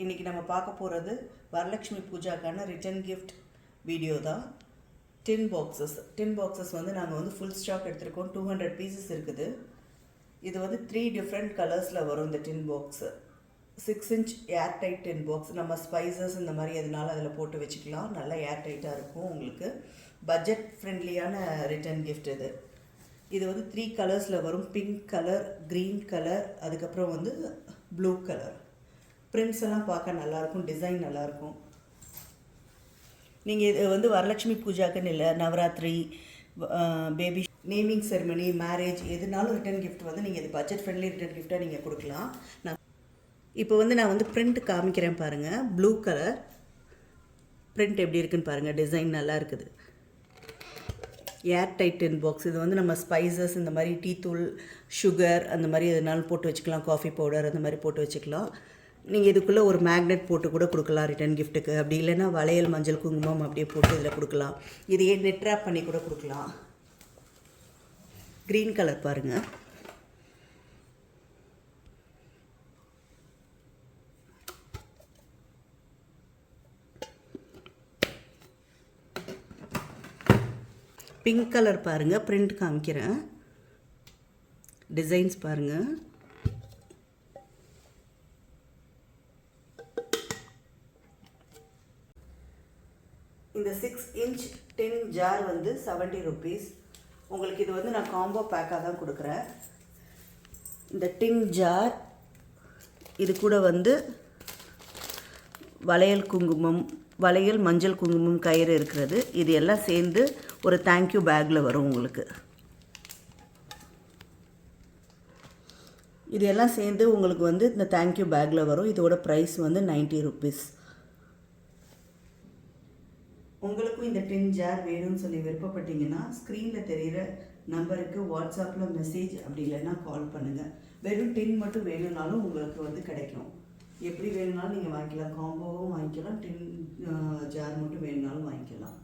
இன்றைக்கி நம்ம பார்க்க போகிறது வரலட்சுமி பூஜாக்கான ரிட்டன் கிஃப்ட் வீடியோ தான். டின் பாக்ஸஸ் வந்து நாங்கள் வந்து ஃபுல் ஸ்டாக் எடுத்துருக்கோம். 200 பீசஸ் இருக்குது. இது வந்து 3 டிஃப்ரெண்ட் கலர்ஸில் வரும். இந்த டின் பாக்ஸு 6 inch ஏர் டைட் டின் பாக்ஸ். நம்ம ஸ்பைசஸ் இந்த மாதிரி எதுனாலும் அதில் போட்டு வச்சுக்கலாம். நல்லா ஏர் டைட்டாக இருக்கும். உங்களுக்கு பட்ஜெட் ஃப்ரெண்ட்லியான ரிட்டன் கிஃப்ட் இது. இது வந்து 3 கலர்ஸில் வரும். பிங்க் கலர், க்ரீன் கலர், அதுக்கப்புறம் வந்து ப்ளூ கலர். பிரிண்ட்ஸ் எல்லாம் பார்க்க நல்லாயிருக்கும், டிசைன் நல்லாயிருக்கும். நீங்கள் இது வந்து வரலட்சுமி பூஜாக்குன்னு இல்லை, Navratri, baby naming ceremony, marriage எதுனாலும் ரிட்டன் கிஃப்ட் வந்து நீங்கள் இது பட்ஜெட் ஃப்ரெண்ட்லி ரிட்டன் கிஃப்டாக நீங்கள் கொடுக்கலாம். இப்போ வந்து நான் வந்து பிரிண்ட் காமிக்கிறேன் பாருங்கள். ப்ளூ கலர் பிரிண்ட் எப்படி இருக்குன்னு பாருங்கள். டிசைன் நல்லா இருக்குது. ஏர் டைட் டின் பாக்ஸ். இது வந்து நம்ம ஸ்பைசஸ் இந்த மாதிரி டீ தூள், சுகர் அந்த மாதிரி எதுனாலும் போட்டு வச்சுக்கலாம். காஃபி பவுடர் அந்த மாதிரி போட்டு வச்சுக்கலாம். நீங்கள் இதுக்குள்ளே ஒரு மேக்னெட் போட்டு கூட கொடுக்கலாம் ரிட்டன் கிஃப்ட்டுக்கு. அப்படி இல்லைன்னா வளையல், மஞ்சள், குங்குமம் அப்படியே போட்டு இதில் கொடுக்கலாம். இதையே நெட் ரேப் பண்ணி கூட கொடுக்கலாம். க்ரீன் கலர் பாருங்கள். பிங்க் கலர் பாருங்கள். பிரிண்ட் காமிக்கிறேன். டிசைன்ஸ் பாருங்கள். இந்த 6 inch டின் ஜார் வந்து 70 rupees. உங்களுக்கு இது வந்து நான் காம்போ பேக்காக தான் கொடுக்குறேன். இந்த டின் ஜார் இது கூட வந்து வளையல், குங்குமம், வளையல், மஞ்சள், குங்குமம், கயிறு இருக்கிறது. இது எல்லாம் சேர்ந்து ஒரு தேங்க்யூ பேக்கில் வரும் உங்களுக்கு. இது எல்லாம் சேர்ந்து உங்களுக்கு வந்து இந்த தேங்க்யூ பேக்கில் வரும். இதோட ப்ரைஸ் வந்து 90 rupees. உங்களுக்கும் இந்த டின் ஜார் வேணும்னு சொல்லி விருப்பப்பட்டீங்கன்னா ஸ்க்ரீனில் தெரிகிற நம்பருக்கு வாட்ஸ்அப்பில் மெசேஜ் அப்படி இல்லைன்னா கால் பண்ணுங்கள். வெறும் டின் மட்டும் வேணும்னாலும் உங்களுக்கு வந்து கிடைக்கும். எப்படி வேணும்னாலும் நீங்கள் வாங்கிக்கலாம். காம்போவும் வாங்கிக்கலாம், டின் ஜார் மட்டும் வேணும்னாலும் வாங்கிக்கலாம்.